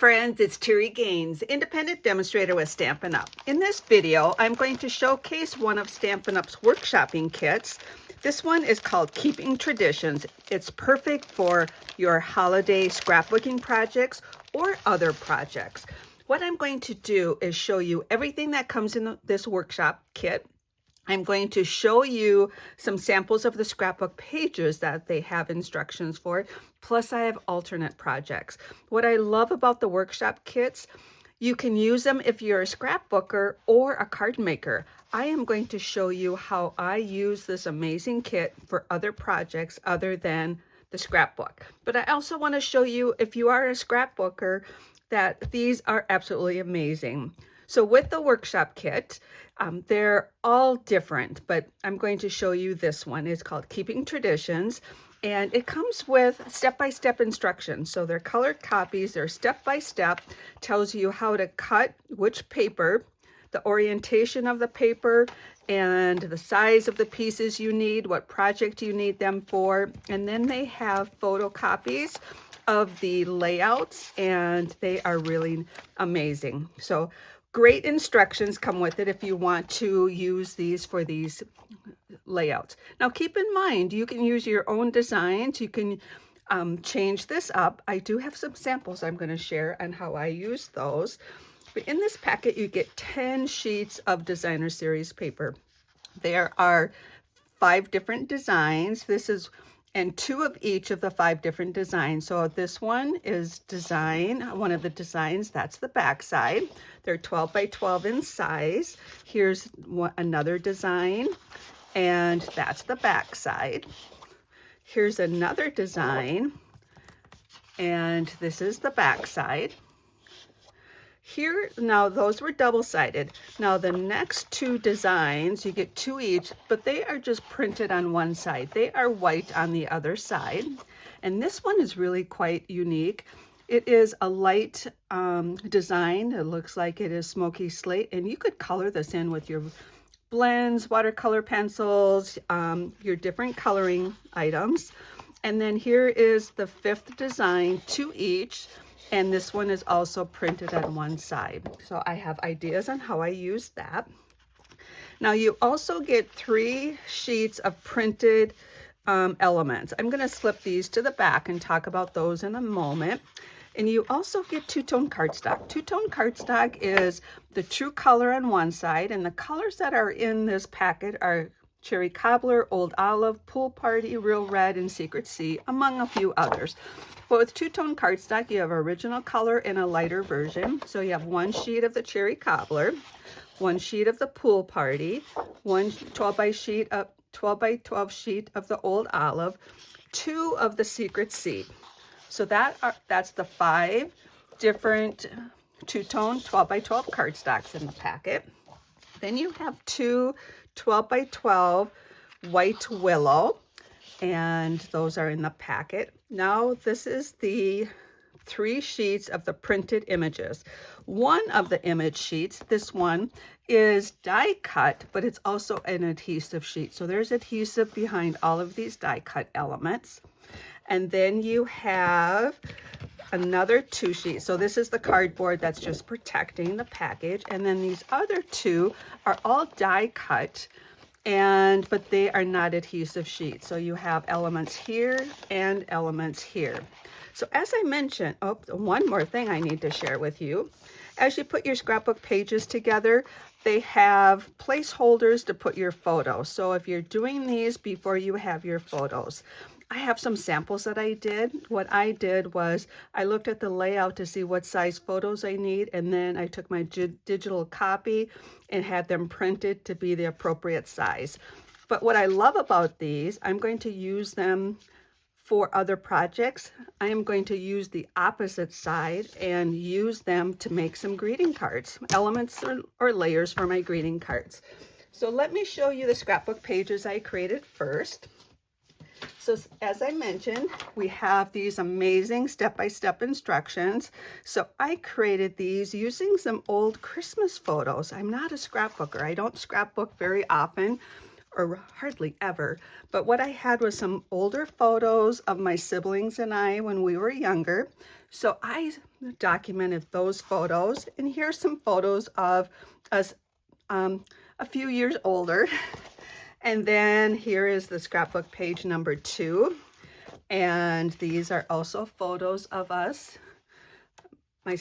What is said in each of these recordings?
friends, it's Terri Gaines, independent demonstrator with Stampin' Up. In this video, I'm going to showcase one of Stampin' Up's workshopping kits. This one is called Keeping Traditions. It's perfect for your holiday scrapbooking projects or other projects. What I'm going to do is show you everything that comes in this workshop kit. I'm going to show you some samples of the scrapbook pages that they have instructions for, plus I have alternate projects. What I love about the workshop kits, you can use them if you're a scrapbooker or a card maker. I am going to show you how I use this amazing kit for other projects other than the scrapbook. But I also want to show you, if you are a scrapbooker, that these are absolutely amazing. So with the workshop kit, they're all different, but I'm going to show you this one. It's called Keeping Traditions, and it comes with step-by-step instructions. So they're colored copies, they're step-by-step, tells you how to cut which paper, the orientation of the paper, and the size of the pieces you need, what project you need them for. And then they have photocopies of the layouts, and they are really amazing. So great instructions come with it if you want to use these for these layouts. Now keep in mind, you can use your own designs. You can change this up. I do have some samples I'm going to share on how I use those. But in this packet, you get 10 sheets of designer series paper. There are 5 different designs. And 2 of each of the 5 different designs. So this one is one of the designs, that's the back side. They're 12 by 12 in size. Here's another design, and that's the back side. Here's another design, and this is the back side. Here, now those were double-sided. Now the next 2 designs, you get 2 each, but they are just printed on one side. They are white on the other side. And this one is really quite unique. It is a light design. It looks like it is smoky slate, and you could color this in with your blends, watercolor pencils, your different coloring items. And then here is the 5th design, 2 each. And this one is also printed on one side. So I have ideas on how I use that. Now you also get 3 sheets of printed elements. I'm going to slip these to the back and talk about those in a moment. And you also get two-tone cardstock. Two-tone cardstock is the true color on one side, and the colors that are in this packet are Cherry Cobbler, Old Olive, Pool Party, Real Red, and Secret Sea, among a few others. But with two-tone cardstock, you have original color and a lighter version. So you have 1 sheet of the Cherry Cobbler, 1 sheet of the Pool Party, 1 12 by 12 sheet of the Old Olive, 2 of the Secret Sea. So that's the 5 different two-tone 12 by 12 cardstocks in the packet. Then you have 2 12 by 12 white willow, and those are in the packet. Now this is the 3 sheets of the printed images. One of the image sheets, this one, is die cut, but it's also an adhesive sheet. So there's adhesive behind all of these die cut elements. And then you have another 2 sheets. So this is the cardboard that's just protecting the package. And then these other 2 are all die cut, but they are not adhesive sheets. So you have elements here and elements here. So as I mentioned, one more thing I need to share with you. As you put your scrapbook pages together, they have placeholders to put your photos. So if you're doing these before you have your photos, I have some samples that I did. What I did was I looked at the layout to see what size photos I need, and then I took my digital copy and had them printed to be the appropriate size. But what I love about these, I'm going to use them for other projects. I am going to use the opposite side and use them to make some greeting cards, elements or layers for my greeting cards. So let me show you the scrapbook pages I created first. So as I mentioned, we have these amazing step-by-step instructions. So I created these using some old Christmas photos. I'm not a scrapbooker. I don't scrapbook very often, or hardly ever. But what I had was some older photos of my siblings and I when we were younger. So I documented those photos. And here's some photos of us a few years older. And then here is the scrapbook page number 2. And these are also photos of us, my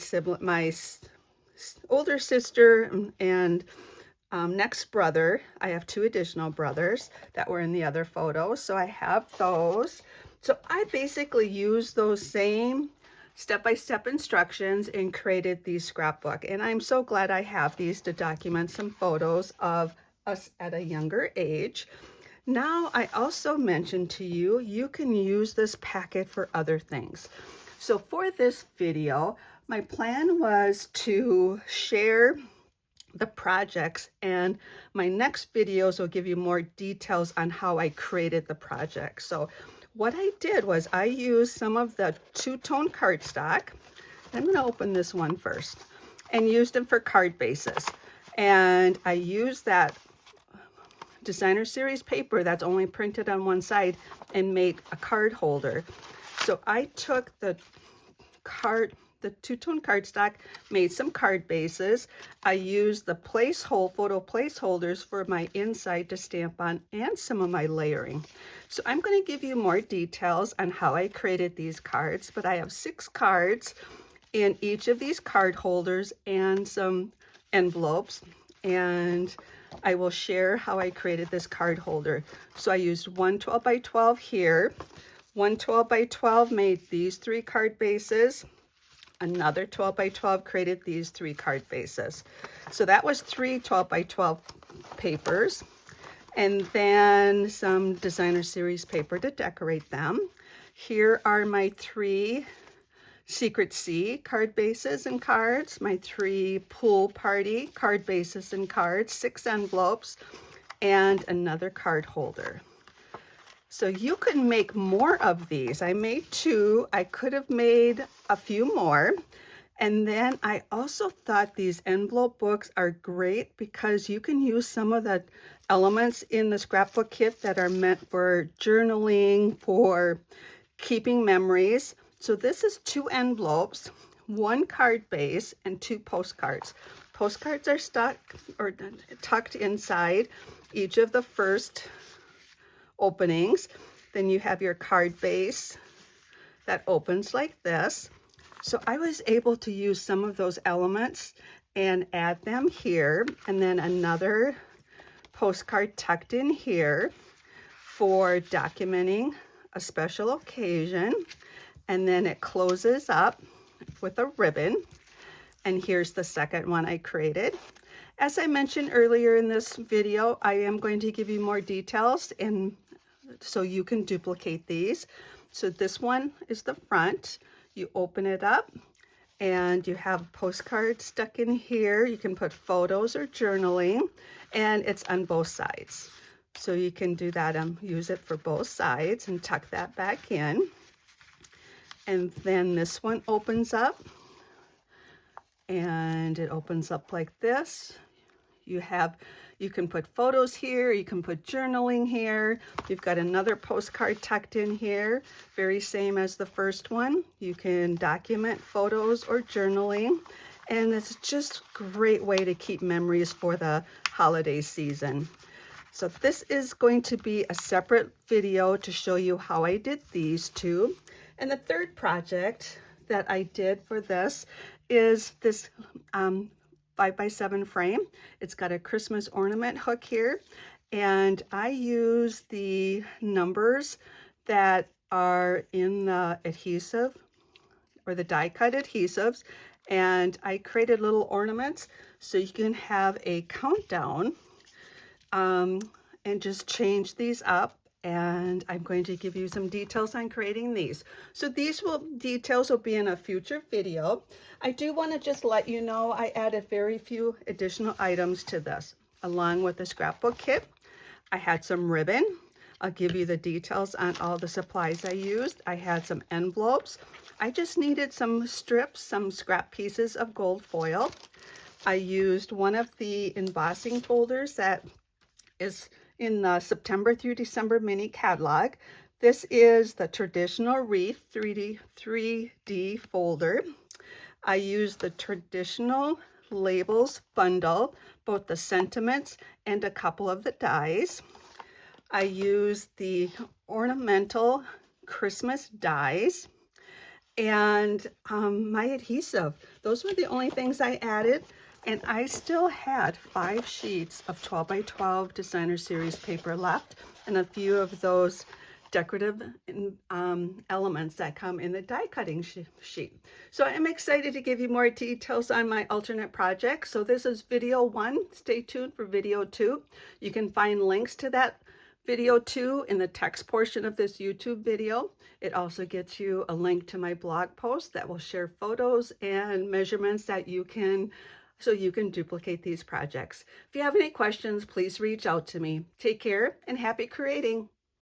older sister and next brother. I have 2 additional brothers that were in the other photos, so I have those. So I basically used those same step-by-step instructions and created these scrapbook. And I'm so glad I have these to document some photos of us at a younger age. Now, I also mentioned to you, you can use this packet for other things. So for this video, my plan was to share the projects, and my next videos will give you more details on how I created the project. So what I did was I used some of the two-tone cardstock. I'm going to open this one first, and used them for card bases. And I used that designer series paper that's only printed on one side and made a card holder. So I took the two-tone cardstock, made some card bases. I used the photo placeholders for my inside to stamp on, and some of my layering. So I'm going to give you more details on how I created these cards, but I have 6 cards in each of these card holders and some envelopes, and I will share how I created this card holder. So I used one 12 by 12 here, one 12 by 12 made these 3 card bases, another 12 by 12 created these 3 card bases. So that was 3 12 by 12 papers, and then some designer series paper to decorate them. Here are my 3 Secret C card bases and cards, my 3 pool party card bases and cards, 6 envelopes, and another card holder. So you can make more of these. I made 2. I could have made a few more. And then I also thought these envelope books are great because you can use some of the elements in the scrapbook kit that are meant for journaling, for keeping memories. So this is 2 envelopes, 1 card base, and 2 postcards. Postcards are stuck or tucked inside each of the first openings. Then you have your card base that opens like this. So I was able to use some of those elements and add them here, and then another postcard tucked in here for documenting a special occasion. And then it closes up with a ribbon. And here's the second one I created. As I mentioned earlier in this video, I am going to give you more details, and so you can duplicate these. So this one is the front. You open it up and you have postcards stuck in here. You can put photos or journaling, and it's on both sides. So you can do that and use it for both sides and tuck that back in. And then this one opens up, and it opens up like this. You can put photos here, you can put journaling here. You've got another postcard tucked in here, very same as the first one. You can document photos or journaling, and it's just a great way to keep memories for the holiday season. So this is going to be a separate video to show you how I did these 2. And the third project that I did for this is this 5x7 frame. It's got a Christmas ornament hook here, and I use the numbers that are in the adhesive or the die cut adhesives, and I created little ornaments so you can have a countdown and just change these up. And I'm going to give you some details on creating these. So these details will be in a future video. I do want to just let you know I added very few additional items to this. Along with the scrapbook kit, I had some ribbon. I'll give you the details on all the supplies I used. I had some envelopes. I just needed some strips, some scrap pieces of gold foil. I used one of the embossing folders that is in the September through December mini catalog. This is the traditional wreath 3D folder. I used the traditional labels bundle, both the sentiments and a couple of the dies. I used the ornamental Christmas dies and my adhesive. Those were the only things I added, and I still had 5 sheets of 12 by 12 designer series paper left and a few of those decorative elements that come in the die cutting sheet. So I'm excited to give you more details on my alternate project. So this is video 1. Stay tuned for video 2. You can find links to that video 2 in the text portion of this YouTube video. It also gets you a link to my blog post that will share photos and measurements that you can duplicate these projects. If you have any questions, please reach out to me. Take care and happy creating.